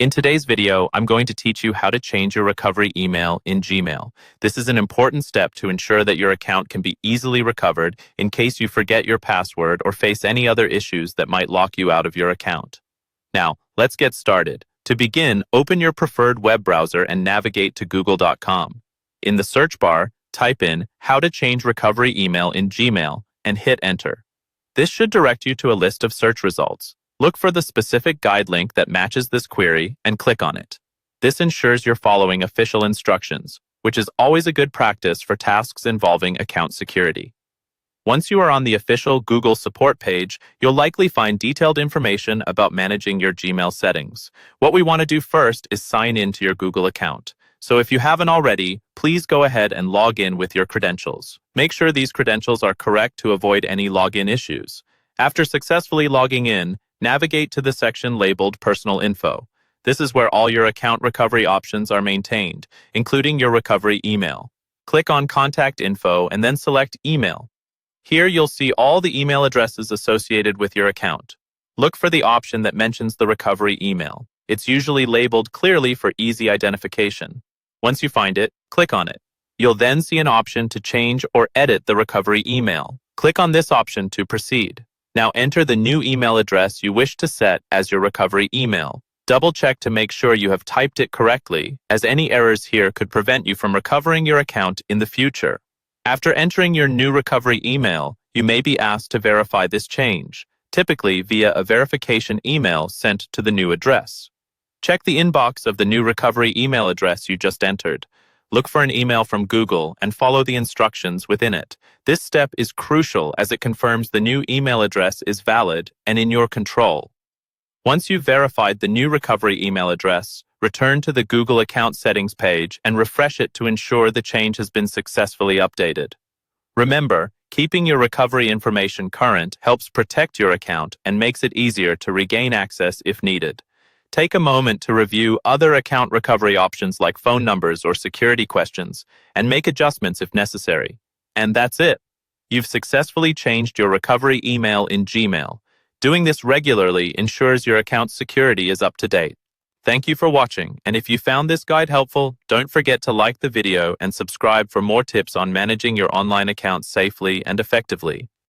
In today's video, I'm going to teach you how to change your recovery email in Gmail. This is an important step to ensure that your account can be easily recovered in case you forget your password or face any other issues that might lock you out of your account. Now, let's get started. To begin, open your preferred web browser and navigate to google.com. In the search bar, type in "How to change recovery email in Gmail" and hit enter. This should direct you to a list of search results. Look for the specific guide link that matches this query and click on it. This ensures you're following official instructions, which is always a good practice for tasks involving account security. Once you are on the official Google support page, you'll likely find detailed information about managing your Gmail settings. What we want to do first is sign in to your Google account. So if you haven't already, please go ahead and log in with your credentials. Make sure these credentials are correct to avoid any login issues. After successfully logging in, navigate to the section labeled Personal Info. This is where all your account recovery options are maintained, including your recovery email. Click on Contact Info and then select Email. Here you'll see all the email addresses associated with your account. Look for the option that mentions the recovery email. It's usually labeled clearly for easy identification. Once you find it, click on it. You'll then see an option to change or edit the recovery email. Click on this option to proceed. Now enter the new email address you wish to set as your recovery email. Double-check to make sure you have typed it correctly, as any errors here could prevent you from recovering your account in the future. After entering your new recovery email, you may be asked to verify this change, typically via a verification email sent to the new address. Check the inbox of the new recovery email address you just entered. Look for an email from Google and follow the instructions within it. This step is crucial as it confirms the new email address is valid and in your control. Once you've verified the new recovery email address, return to the Google account settings page and refresh it to ensure the change has been successfully updated. Remember, keeping your recovery information current helps protect your account and makes it easier to regain access if needed. Take a moment to review other account recovery options like phone numbers or security questions and make adjustments if necessary. And that's it. You've successfully changed your recovery email in Gmail. Doing this regularly ensures your account's security is up to date. Thank you for watching, and if you found this guide helpful, don't forget to like the video and subscribe for more tips on managing your online account safely and effectively.